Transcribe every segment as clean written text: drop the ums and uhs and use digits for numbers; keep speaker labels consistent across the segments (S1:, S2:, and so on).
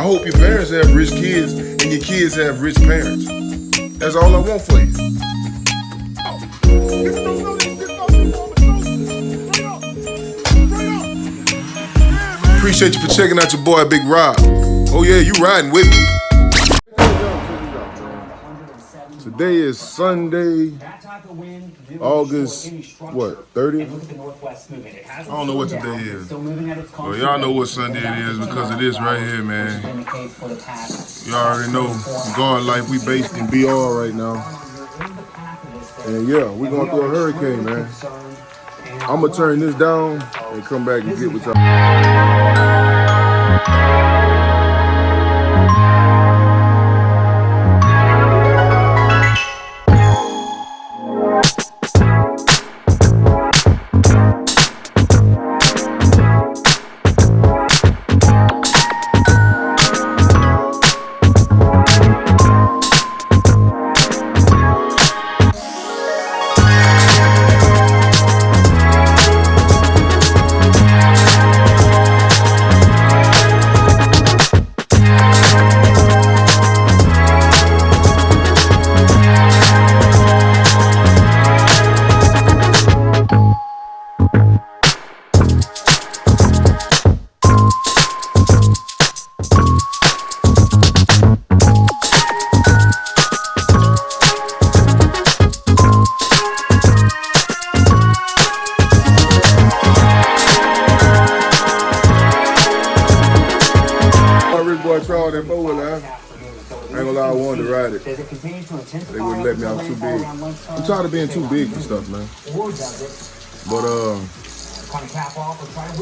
S1: hope your parents have rich kids and your kids have rich parents. That's all I want for you. Appreciate you for checking out your boy Big Rob. Oh yeah, you riding with me. Today is Sunday, August, what, 30th? I don't know what today is. Well, y'all know what Sunday it is because of this right here, man. You already know, Guardlife, we based in BR right now. And yeah, we going through a hurricane, man. I'm going to turn this down and come back and get with y'all. Tried that boat line. I ain't gonna lie, I wanted to ride it. They wouldn't let me, I was too big. I'm tired of being too big and stuff, man. But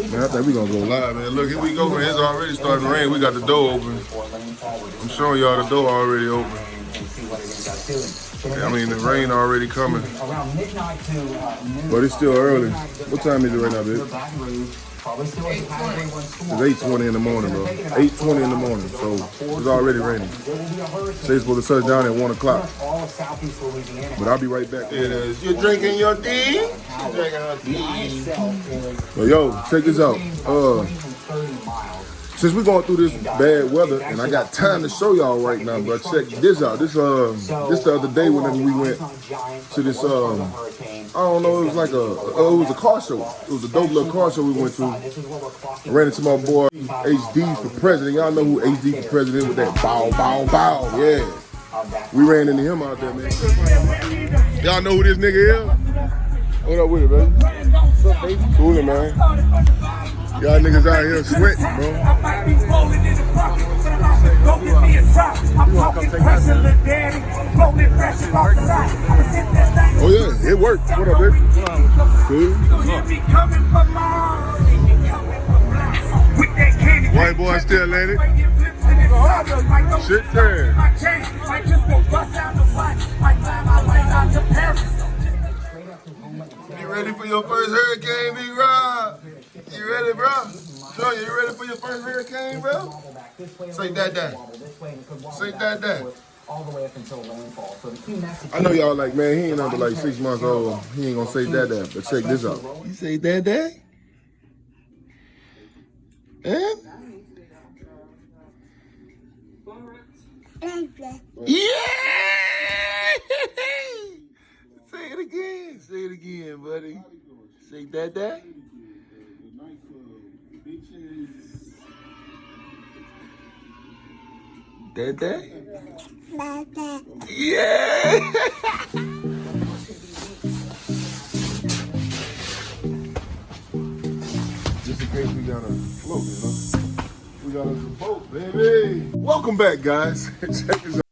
S1: man, I think we gonna go live, man. Look, here we go, man. It's already starting to rain. We got the door open. I'm showing y'all the door already open. I mean, the rain already coming. But it's still early. What time is it right now, babe? It's 8:20 in the morning, bro. 8:20 in the morning, so it's already raining. Say it's supposed to touch down at 1 o'clock. But I'll be right back. It is. You're drinking your tea? You're drinking her tea. Well, yo, check this out. Since we're going through this bad weather, and I got time to show y'all right now, bro. Check this out. This the other day whenever we went to this, I don't know, it was like it was a car show. It was a dope little car show we went to. I ran into my boy HD for president. Y'all know who HD for president with that bow, bow, bow. Yeah. We ran into him out there, man. Y'all know who this nigga is? What up with it, baby? What's up, baby? Coolin', man. Y'all niggas out here sweating, bro. Oh yeah, it worked. What up, baby? Cool. White boy still at it. Shit there. You ready for your first hurricane, Big Rob? You ready, bro? Junior, you ready for your first hurricane, bro? Say that. Say that. I know y'all like, man, he ain't under like 6 months old. He ain't gonna say that. But check this out. You say that? Eh? Yeah! Say it again. Say it again, buddy. Say that. Dada? Yeah! Just in case we got a float, you know? We got us a boat, baby! Welcome back, guys. Check this out.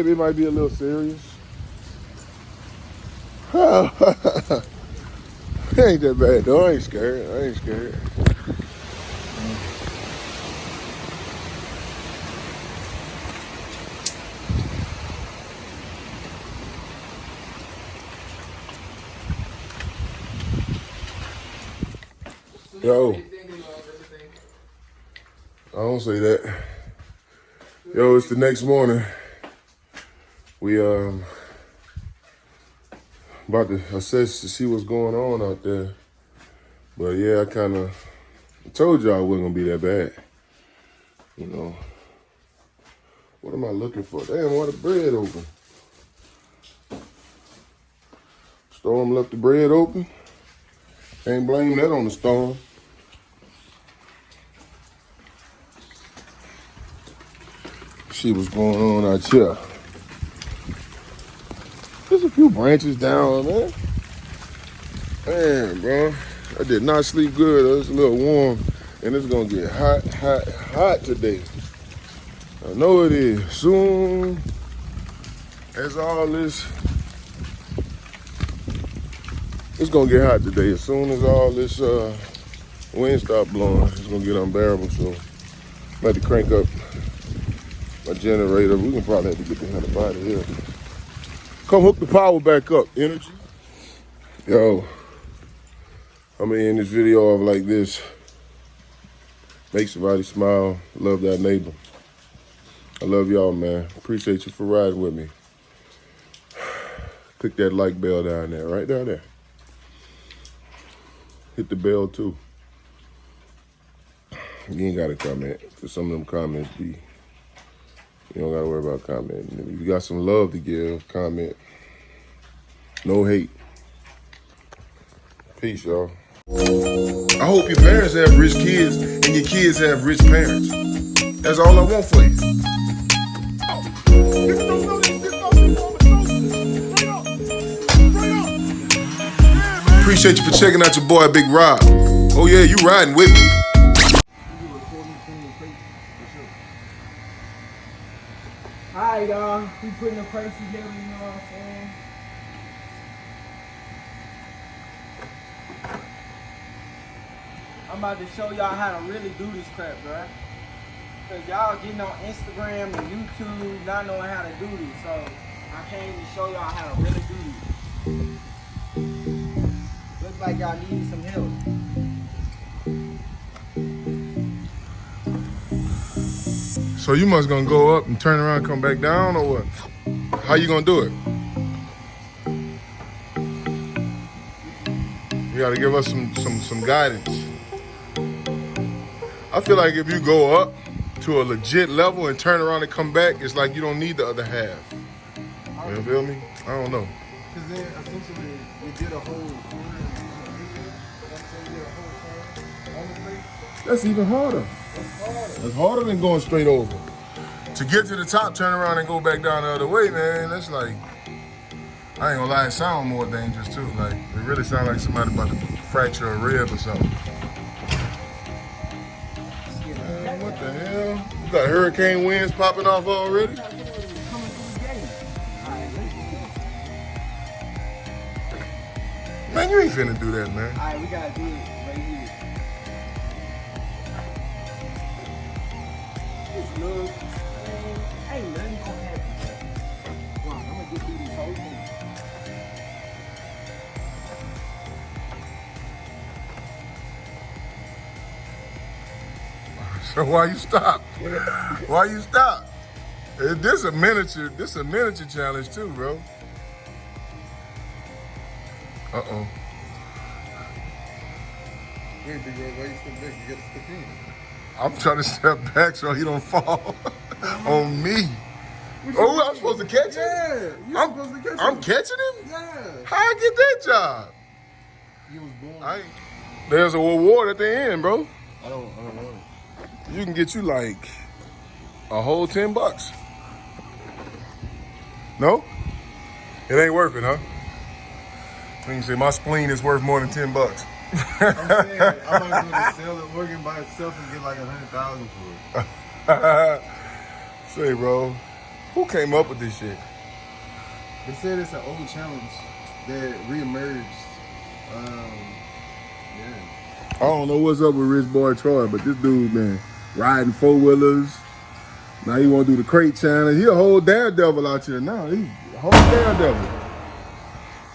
S1: maybe it might be a little serious. It ain't that bad though. I ain't scared. I ain't scared. Yo, I don't say that. Yo, it's the next morning. We about to assess to see what's going on out there. But yeah, I kind of told y'all it wasn't gonna be that bad. You know, what am I looking for? Damn, why the bread open? Storm left the bread open. Ain't blame that on the storm. See what's going on out here. There's a few branches down, man. Man, bro, I did not sleep good. It's a little warm, and it's gonna get hot, hot, hot today. I know it is. Soon as all this, it's gonna get hot today. As soon as all this wind stop blowing, it's gonna get unbearable. So I'm about to crank up my generator. We can probably have to get the hell out of here. Come hook the power back up, energy. Yo, I'm gonna end this video off like this. Make somebody smile. Love that neighbor. I love y'all, man. Appreciate you for riding with me. Click that like bell down there, right down there. Hit the bell too. You ain't gotta comment, because some of them comments be, you don't gotta worry about commenting. If you got some love to give, comment. No hate. Peace, y'all. I hope your parents have rich kids and your kids have rich parents. That's all I want for you. Appreciate you for checking out your boy, Big Rob. Oh yeah, you riding with me.
S2: Alright, y'all. We putting the price together, you know what I'm saying? I'm about to show y'all how to really do this crap, right? Because y'all getting on Instagram and YouTube not knowing how to do this. So I can't even show y'all how to really do this. Looks like y'all need some help.
S1: So you must gonna go up and turn around and come back down, or what? How you gonna do it? You gotta give us some guidance. I feel like if you go up to a legit level and turn around and come back, it's like you don't need the other half. You feel me? I don't know.
S3: Because then essentially you did a whole
S1: That's even harder. That's harder than going straight over. To get to the top, turn around and go back down the other way, man, that's like, I ain't gonna lie, it sound more dangerous too. Like, it really sounds like somebody about to fracture a rib or something. Man, what the hell? You got hurricane winds popping off already? Man, you ain't finna do that, man.
S2: Alright, we gotta do it right here. This looks, man, ain't nothing gonna happen. Come on, I'm gonna get through this whole thing.
S1: So why you stop? Why you stop? This a miniature challenge too, bro. Uh-oh.
S3: Wait, Big Red, why you step back? You gotta step in.
S1: I'm trying to step back so he don't fall on me. Oh, I'm supposed to catch him?
S3: Yeah, you're supposed to catch him.
S1: I'm catching him?
S3: Yeah.
S1: How I get that job?
S3: He was born.
S1: There's a reward at the end, bro.
S3: I don't know.
S1: You can get you like a whole $10. No? It ain't worth it, huh? You can say my spleen is worth more than $10.
S3: I'm saying I might be able to sell the organ by itself and get like 100,000 for it.
S1: Say, bro, Who came up with this shit?
S3: They said it's an old challenge that reemerged. Yeah.
S1: I don't know what's up with Rich Boy Troy, but this dude, man, riding 4-wheelers. Now he want to do the crate challenge. He a whole daredevil out here now. He a whole daredevil.